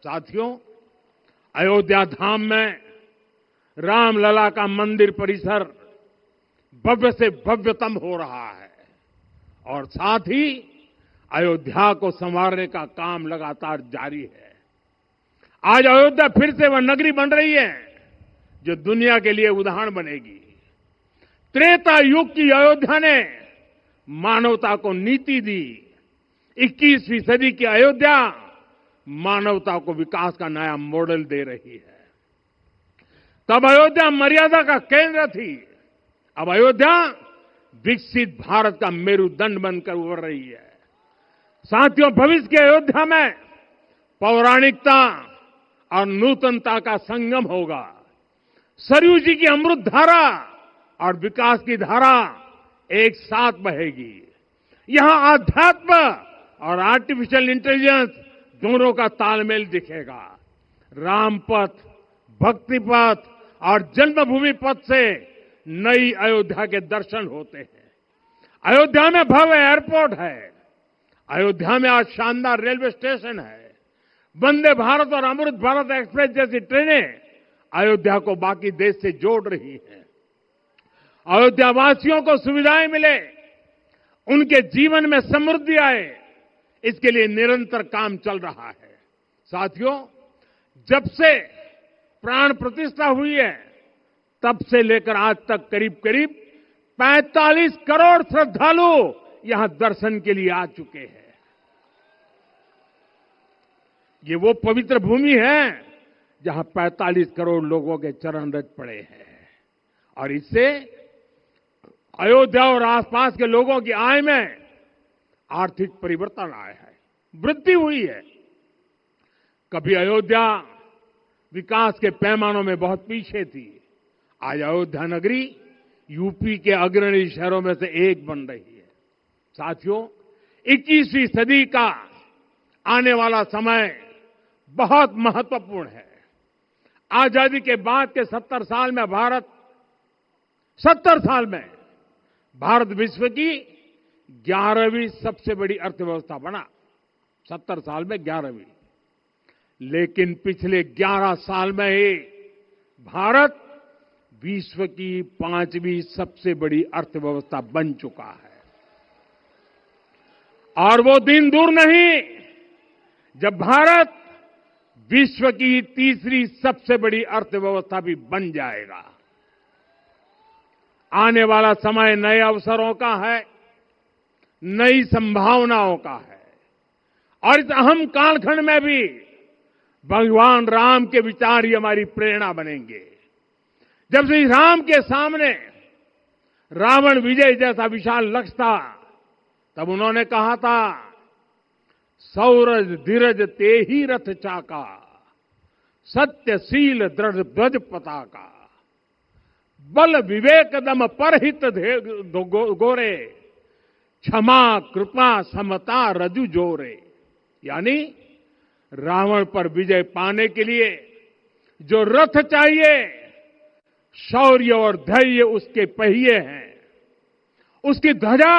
साथियों, अयोध्या धाम में रामलला का मंदिर परिसर भव्य से भव्यतम हो रहा है और साथ ही अयोध्या को संवारने का काम लगातार जारी है। आज अयोध्या फिर से वह नगरी बन रही है जो दुनिया के लिए उदाहरण बनेगी। त्रेता युग की अयोध्या ने मानवता को नीति दी। 21वीं सदी की अयोध्या मानवता को विकास का नया मॉडल दे रही है। तब अयोध्या मर्यादा का केंद्र थी, अब अयोध्या विकसित भारत का मेरुदंड बनकर उभर रही है। साथियों, भविष्य की अयोध्या में पौराणिकता और नूतनता का संगम होगा। सरयू जी की अमृत धारा और विकास की धारा एक साथ बहेगी। यहां आध्यात्म और आर्टिफिशियल इंटेलिजेंस दोनों का तालमेल दिखेगा। राम पथ, भक्ति पथ और जन्मभूमि पथ से नई अयोध्या के दर्शन होते हैं। अयोध्या में भव्य एयरपोर्ट है। अयोध्या में आज शानदार रेलवे स्टेशन है। वंदे भारत और अमृत भारत एक्सप्रेस जैसी ट्रेनें अयोध्या को बाकी देश से जोड़ रही हैं। अयोध्या वासियों को सुविधाएं मिले, उनके जीवन में समृद्धि आए, इसके लिए निरंतर काम चल रहा है। साथियों, जब से प्राण प्रतिष्ठा हुई है तब से लेकर आज तक करीब करीब 45 करोड़ श्रद्धालु यहां दर्शन के लिए आ चुके हैं। ये वो पवित्र भूमि है जहां 45 करोड़ लोगों के चरण रज पड़े हैं और इससे अयोध्या और आसपास के लोगों की आय में आर्थिक परिवर्तन आया है, वृद्धि हुई है। कभी अयोध्या विकास के पैमानों में बहुत पीछे थी। आज अयोध्या नगरी यूपी के अग्रणी शहरों में से एक बन रही है। साथियों, 21वीं सदी का आने वाला समय बहुत महत्वपूर्ण है। आजादी के बाद के 70 साल में भारत विश्व की 11वीं सबसे बड़ी अर्थव्यवस्था बना। 70 साल में 11वीं। लेकिन पिछले 11 साल में ही भारत विश्व की 5वीं सबसे बड़ी अर्थव्यवस्था बन चुका है। और वो दिन दूर नहीं जब भारत विश्व की 3री सबसे बड़ी अर्थव्यवस्था भी बन जाएगा। आने वाला समय नए अवसरों का है, नई संभावनाओं का है और इस अहम कालखंड में भी भगवान राम के विचार ही हमारी प्रेरणा बनेंगे। जब श्री राम के सामने रावण विजय जैसा विशाल लक्ष्य था, तब उन्होंने कहा था, सौरज धीरज ते ही रथ चाका, सत्यशील दृढ़ ध्वज पताका, बल विवेक दम परहित गोरे, क्षमा कृपा समता रजु जोरे। यानी रावण पर विजय पाने के लिए जो रथ चाहिए, शौर्य और धैर्य उसके पहिए हैं, उसकी ध्वजा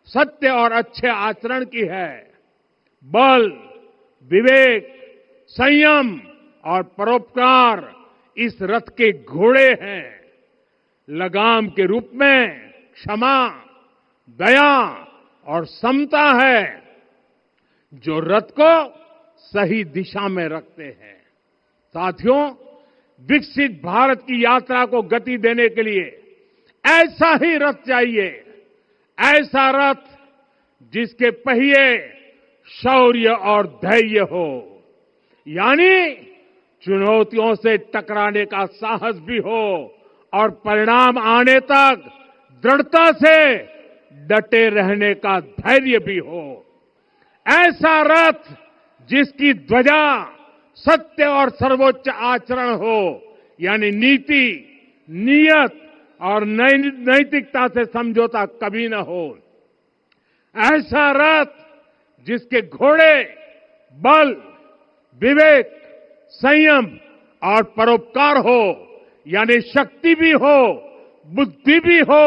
सत्य और अच्छे आचरण की है। बल, विवेक, संयम और परोपकार इस रथ के घोड़े हैं। लगाम के रूप में क्षमा, दया और समता है जो रथ को सही दिशा में रखते हैं। साथियों, विकसित भारत की यात्रा को गति देने के लिए ऐसा ही रथ चाहिए, ऐसा रथ जिसके पहिए शौर्य और धैर्य हो, यानी चुनौतियों से टकराने का साहस भी हो और परिणाम आने तक दृढ़ता से डटे रहने का धैर्य भी हो। ऐसा रथ जिसकी ध्वजा सत्य और सर्वोच्च आचरण हो, यानी नीति, नियत और नैतिकता से समझौता कभी न हो। ऐसा रथ जिसके घोड़े बल, विवेक, संयम और परोपकार हो, यानी शक्ति भी हो, बुद्धि भी हो,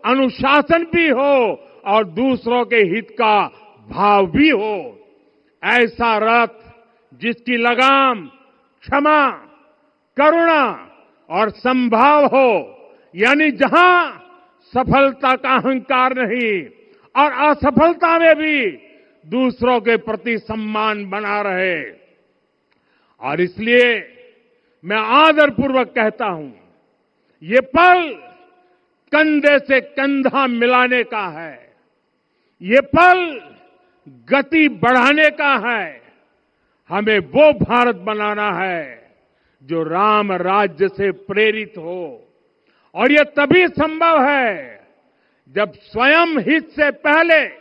अनुशासन भी हो और दूसरों के हित का भाव भी हो। ऐसा रथ जिसकी लगाम क्षमा, करुणा और संभाव हो, यानी जहां सफलता का अहंकार नहीं और असफलता में भी दूसरों के प्रति सम्मान बना रहे। और इसलिए मैं आदरपूर्वक कहता हूं, ये पल कंधे से कंधा मिलाने का है, ये पल गति बढ़ाने का है। हमें वो भारत बनाना है जो राम राज्य से प्रेरित हो, और ये तभी संभव है जब स्वयं हित से पहले